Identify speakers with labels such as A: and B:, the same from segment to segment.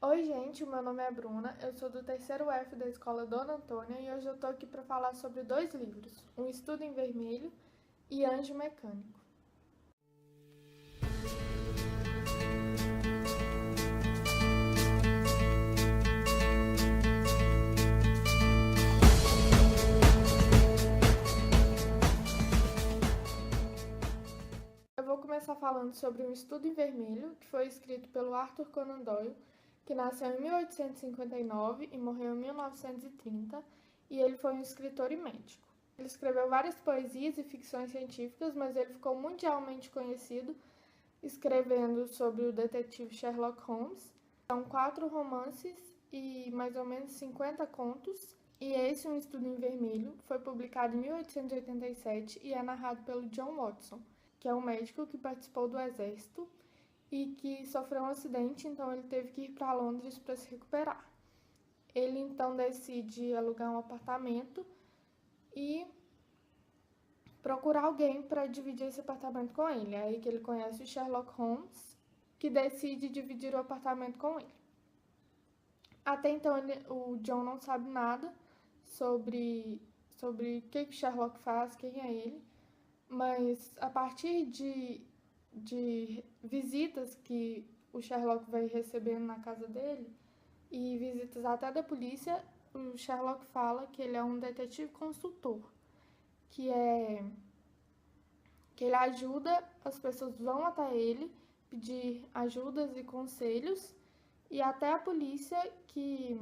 A: Oi, gente, o meu nome é Bruna, eu sou do terceiro F da Escola Dona Antônia e hoje eu tô aqui para falar sobre dois livros, Um Estudo em Vermelho e Anjo Mecânico. Eu vou começar falando sobre Um Estudo em Vermelho, que foi escrito pelo Arthur Conan Doyle, que nasceu em 1859 e morreu em 1930, e ele foi um escritor e médico. Ele escreveu várias poesias e ficções científicas, mas ele ficou mundialmente conhecido escrevendo sobre o detetive Sherlock Holmes. São 4 romances e mais ou menos 50 contos. E esse, Um Estudo em Vermelho, foi publicado em 1887 e é narrado pelo John Watson, que é um médico que participou do exército e que sofreu um acidente, então ele teve que ir para Londres para se recuperar. Ele então decide alugar um apartamento e procurar alguém para dividir esse apartamento com ele. É aí que ele conhece o Sherlock Holmes, que decide dividir o apartamento com ele. Até então o John não sabe nada sobre o que o Sherlock faz, quem é ele, mas a partir de visitas que o Sherlock vai recebendo na casa dele e visitas até da polícia, o Sherlock fala que ele é um detetive consultor, que ele ajuda, as pessoas vão até ele pedir ajudas e conselhos, e até a polícia que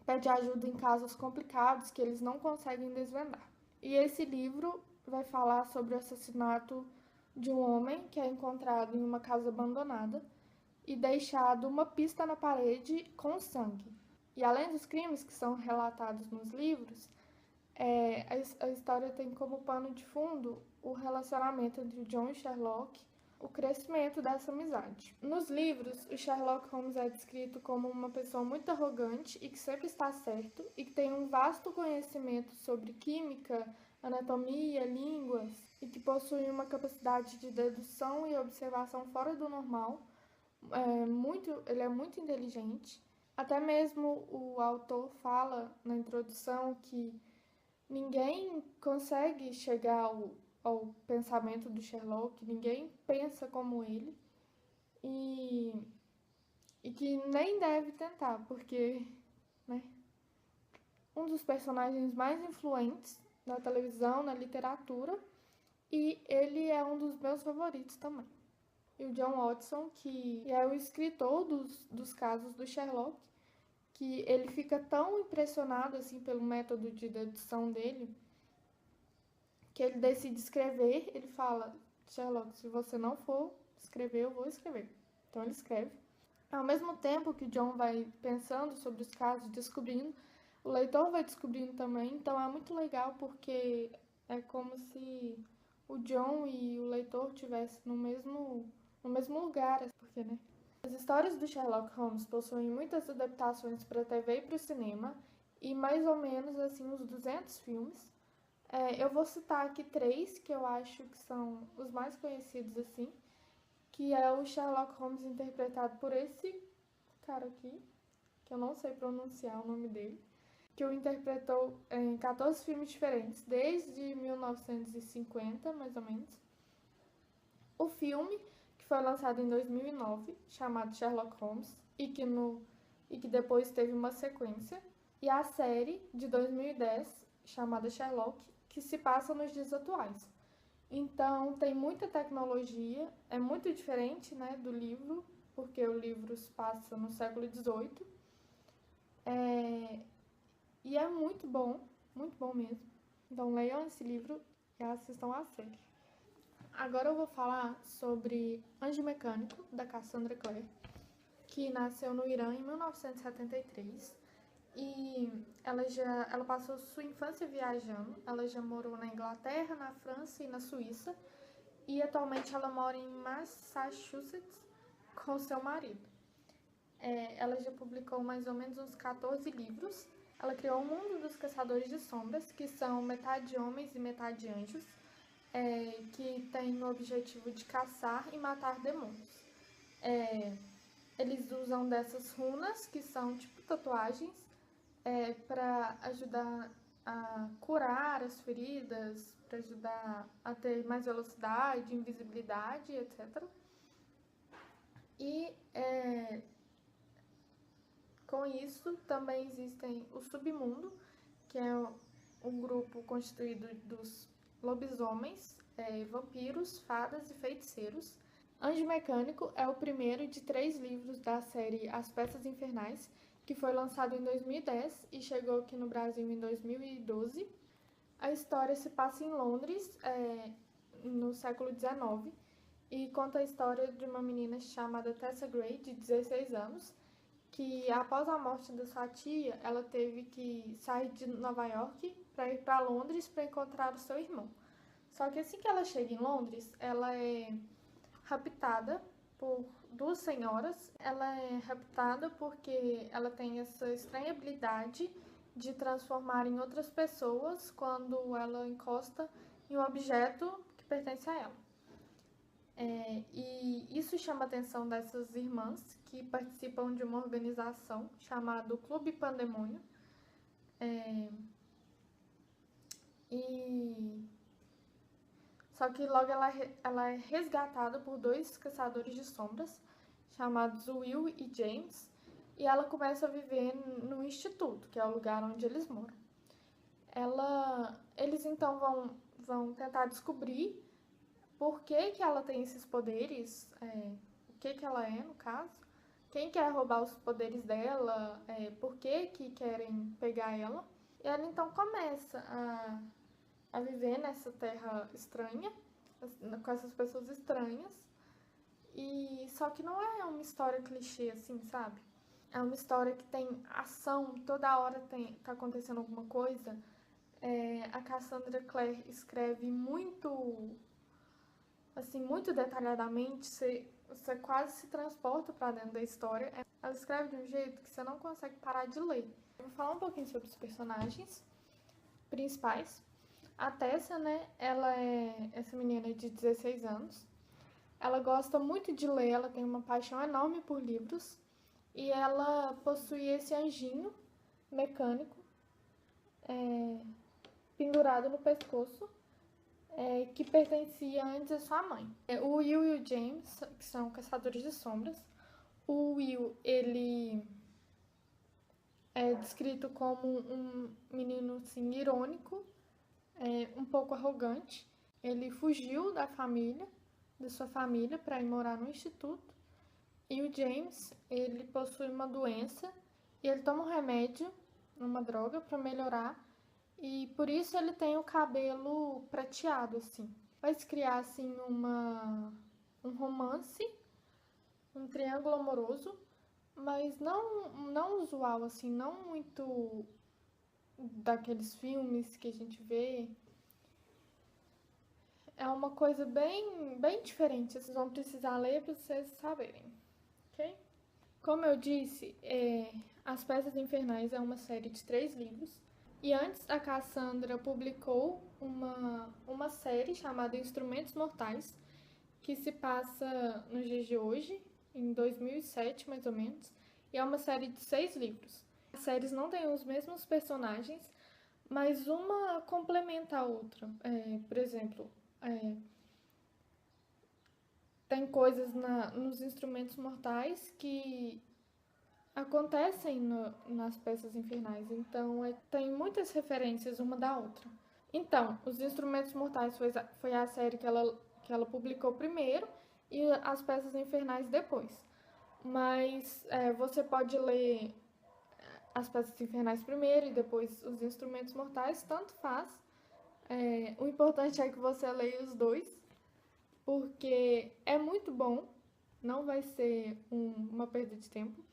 A: pede ajuda em casos complicados que eles não conseguem desvendar. E esse livro vai falar sobre o assassinato de um homem que é encontrado em uma casa abandonada e deixado uma pista na parede com sangue. E além dos crimes que são relatados nos livros, a história tem como pano de fundo o relacionamento entre John e Sherlock, o crescimento dessa amizade. Nos livros, o Sherlock Holmes é descrito como uma pessoa muito arrogante e que sempre está certo e que tem um vasto conhecimento sobre química, anatomia, línguas e que possui uma capacidade de dedução e observação fora do normal. Ele é muito inteligente. Até mesmo o autor fala na introdução que ninguém consegue chegar ao pensamento do Sherlock, ninguém pensa como ele e, e que nem deve tentar, porque, né, um dos personagens mais influentes na televisão, na literatura, e ele é um dos meus favoritos também. E o John Watson, que é o escritor dos casos do Sherlock, que ele fica tão impressionado assim pelo método de dedução dele, que ele decide escrever, ele fala: Sherlock, se você não for escrever, eu vou escrever. Então ele escreve. Ao mesmo tempo que o John vai pensando sobre os casos, descobrindo, o leitor vai descobrindo também. Então é muito legal porque é como se o John e o leitor estivessem no mesmo lugar, porque, né? As histórias do Sherlock Holmes possuem muitas adaptações para a TV e para o cinema, e mais ou menos assim uns 200 filmes. Eu vou citar aqui 3 que eu acho que são os mais conhecidos assim, que é o Sherlock Holmes interpretado por esse cara aqui, que eu não sei pronunciar o nome dele, que o interpretou em 14 filmes diferentes, desde 1950, mais ou menos. O filme, que foi lançado em 2009, chamado Sherlock Holmes, e que depois teve uma sequência. E a série, de 2010, chamada Sherlock, que se passa nos dias atuais. Então, tem muita tecnologia, é muito diferente, né, do livro, porque o livro se passa no século XVIII. E é muito bom mesmo. Então, leiam esse livro e assistam a série. Agora eu vou falar sobre Anjo Mecânico, da Cassandra Clare, que nasceu no Irã em 1973. E ela passou sua infância viajando. Ela já morou na Inglaterra, na França e na Suíça. E atualmente ela mora em Massachusetts com seu marido. Ela já publicou mais ou menos uns 14 livros. Ela criou o mundo dos caçadores de sombras, que são metade homens e metade anjos, que tem o objetivo de caçar e matar demônios. Eles usam dessas runas, que são tipo tatuagens, para ajudar a curar as feridas, para ajudar a ter mais velocidade, invisibilidade, etc. E com isso também existem o submundo, que é um grupo constituído dos lobisomens, vampiros, fadas e feiticeiros. Anjo Mecânico é o primeiro de 3 livros da série As Peças Infernais, que foi lançado em 2010 e chegou aqui no Brasil em 2012. A história se passa em Londres, no século XIX, e conta a história de uma menina chamada Tessa Gray, de 16 anos, que após a morte da sua tia, ela teve que sair de Nova York para ir para Londres para encontrar o seu irmão. Só que assim que ela chega em Londres, ela é raptada por 2 senhoras. Ela é raptada porque ela tem essa estranha habilidade de transformar em outras pessoas quando ela encosta em um objeto que pertence a ela. E isso chama a atenção dessas irmãs que participam de uma organização chamada Clube Pandemônio. Só que logo ela é resgatada por 2 caçadores de sombras, chamados Will e James, e ela começa a viver no instituto, que é o lugar onde eles moram. Eles então vão tentar descobrir por que ela tem esses poderes, o que ela é, no caso, quem quer roubar os poderes dela, por que querem pegar ela. E ela então começa a viver nessa terra estranha, com essas pessoas estranhas, e só que não é uma história clichê assim, sabe? É uma história que tem ação, toda hora tá acontecendo alguma coisa. A Cassandra Clare escreve muito, assim, muito detalhadamente, você quase se transporta para dentro da história. Ela escreve de um jeito que você não consegue parar de ler. Eu vou falar um pouquinho sobre os personagens principais. A Tessa, né, ela é essa menina de 16 anos. Ela gosta muito de ler, ela tem uma paixão enorme por livros. E ela possui esse anjinho mecânico pendurado no pescoço, que pertencia antes à sua mãe. O Will e o James, que são caçadores de sombras. O Will, ele é descrito como um menino assim, irônico, um pouco arrogante. Ele fugiu da sua família, para ir morar no instituto. E o James, ele possui uma doença e ele toma um remédio, uma droga, para melhorar. E por isso ele tem o cabelo prateado, assim. Vai se criar, assim, um romance, um triângulo amoroso, mas não usual, assim, não muito daqueles filmes que a gente vê. É uma coisa bem diferente. Vocês vão precisar ler para vocês saberem, ok? Como eu disse, As Peças Infernais é uma série de 3 livros. E antes, a Cassandra publicou uma série chamada Instrumentos Mortais, que se passa nos dias de hoje, em 2007 mais ou menos, e é uma série de 6 livros. As séries não têm os mesmos personagens, mas uma complementa a outra. Por exemplo, tem coisas nos Instrumentos Mortais que acontecem nas Peças Infernais, então tem muitas referências uma da outra. Então, Os Instrumentos Mortais foi a série que ela publicou primeiro e As Peças Infernais depois. Mas você pode ler As Peças Infernais primeiro e depois Os Instrumentos Mortais, tanto faz. O importante é que você leia os dois, porque é muito bom, não vai ser uma perda de tempo.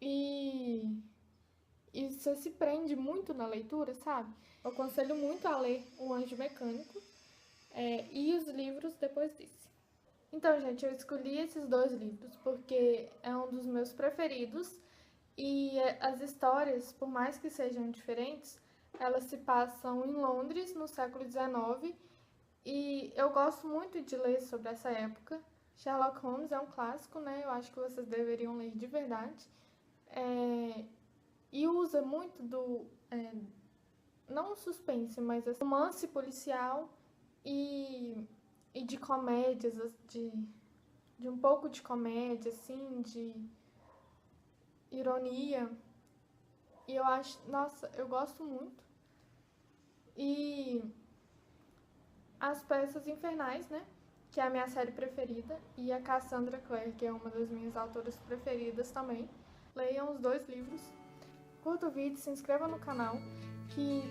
A: E você se prende muito na leitura, sabe? Eu aconselho muito a ler O Anjo Mecânico e os livros depois desse. Então, gente, eu escolhi esses 2 livros porque é um dos meus preferidos e as histórias, por mais que sejam diferentes, elas se passam em Londres, no século XIX, e eu gosto muito de ler sobre essa época, Sherlock Holmes é um clássico, né? Eu acho que vocês deveriam ler de verdade. E usa muito não suspense, mas romance policial e de comédias, de um pouco de comédia, assim, de ironia. E eu acho, nossa, eu gosto muito. E As Peças Infernais, né? Que é a minha série preferida. E a Cassandra Clare, que é uma das minhas autoras preferidas também. Leiam os 2 livros. Curta o vídeo, se inscreva no canal, que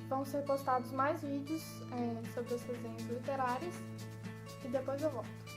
A: vão ser postados mais vídeos sobre as resenhas literárias. E depois eu volto.